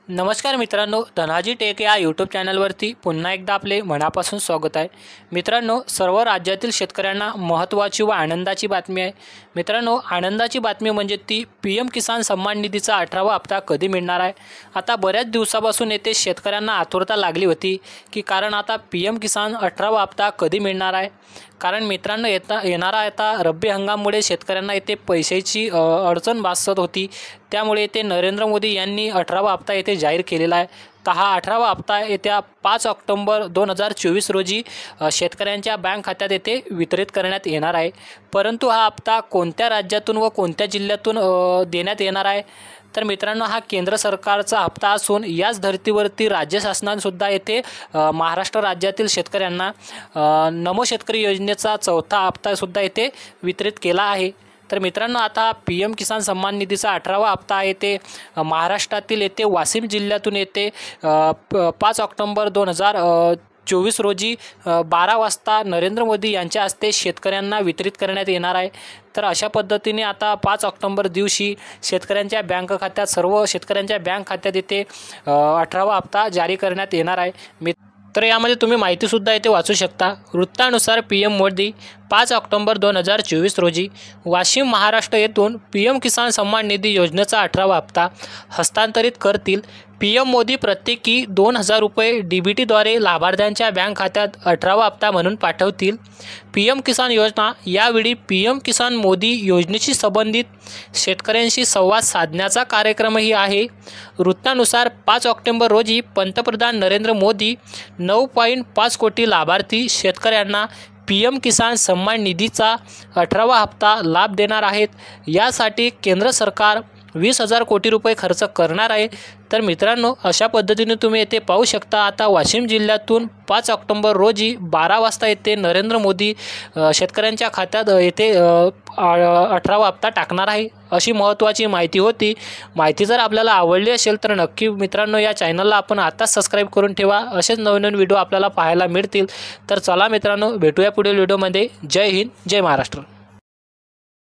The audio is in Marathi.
नमस्कार मित्रांनो, धनाजी टेक या यूट्यूब चॅनलवरती पुन्हा एकदा आपले मनापासून स्वागत आहे। मित्रांनो, सर्व राज्यातील शेतकऱ्यांना महत्त्वाची व आनंदाची बातमी आहे। मित्रांनो, आनंदाची बातमी म्हणजे ती पीएम किसान सन्मान निधीचा 18वा हप्ता कधी मिळणार आहे। आता बऱ्याच दिवसापासून येथे शेतकऱ्यांना आतुरता लागली होती की कारण आता पीएम किसान 18वा हप्ता कधी मिळणार आहे। कारण मित्रांनो, येणारा रब्बी हंगामामुळे शेतकऱ्यांना येथे पैशाची अडचण भासत होती। त्यामुळे येथे नरेंद्र मोदी यांनी 18वा हप्ता येथे जाहीर केलेला आहे। तर हा 18वा हप्ता येत्या 5 ऑक्टोबर 2024 रोजी शेतकऱ्यांच्या बँक खात्यात येथे वितरित करण्यात येणार आहे। परंतु हा हप्ता कोणत्या राज्यातून व कोणत्या जिल्ह्यातून देण्यात येणार आहे? तर मित्रांनो, हा केंद्र सरकारचा हप्ता असून याच धर्तीवरती राज्य शासनाने सुद्धा येथे महाराष्ट्र राज्यातील शेतकऱ्यांना नमो शेतकरी योजनेचा 4था हप्ता सुद्धा येथे वितरित केला आहे। तर मित्रांनो, आता पीएम किसान सन्मान निधीचा 18वा हप्ता येथे महाराष्ट्रातील येथे वाशिम जिल्ह्यातून येथे 5 ऑक्टोबर 2024 रोजी 12 वाजता नरेंद्र मोदी यांच्या हस्ते शेतकऱ्यांना वितरित करण्यात येणार आहे। तर अशा पद्धतीने आता 5 ऑक्टोबर दिवशी शेतकऱ्यांच्या बँक खात्यात सर्व शेतकऱ्यांच्या बँक खात्यात येथे 18वा हप्ता जारी करण्यात येणार आहे। तर यामध्ये तुम्ही माहितीसुद्धा येथे वाचू शकता। वृत्तानुसार पीएम मोदी 5 ऑक्टोबर 2024 रोजी वाशिम महाराष्ट्र येथून पीएम किसान सन्मान निधी योजनेचा 18वा हप्ता हस्तांतरित करतील। पीएम मोदी प्रत्येकी 2000 रुपये डीबीटीद्वारे लाभार्थ्यांच्या बँक खात्यात 18वा हप्ता म्हणून पाठवतील। पीएम किसान योजना यावेळी पीएम किसान मोदी योजनेशी संबंधित शेतकऱ्यांशी संवाद साधण्याचा कार्यक्रमही आहे। वृत्तानुसार 5 ऑक्टोबर रोजी पंतप्रधान नरेंद्र मोदी 9.5 कोटी लाभार्थी शेतकऱ्यांना पीएम किसान सन्मान निधीचा 18वा हप्ता लाभ देणार आहेत। यासाठी केंद्र सरकार 20,000 कोटी रुपये खर्च करणार आहे। तर मित्रांनो, अशा पद्धतीने तुम्ही येथे पाहू शकता। आता वाशिम जिल्ह्यातून 5 ऑक्टोबर रोजी 12 वाजता येथे नरेंद्र मोदी शेतकऱ्यांच्या खात्यात येथे 18वा हप्ता टाकणार आहे। अशी महत्त्वाची माहिती होती। माहिती जर आपल्याला आवडली असेल तर नक्की मित्रांनो, या चॅनलला आपण आताच सबस्क्राईब करून ठेवा। असेच नवीन व्हिडिओ आपल्याला पाहायला मिळतील। तर चला मित्रांनो, भेटूया पुढील व्हिडिओमध्ये। जय हिंद, जय महाराष्ट्र।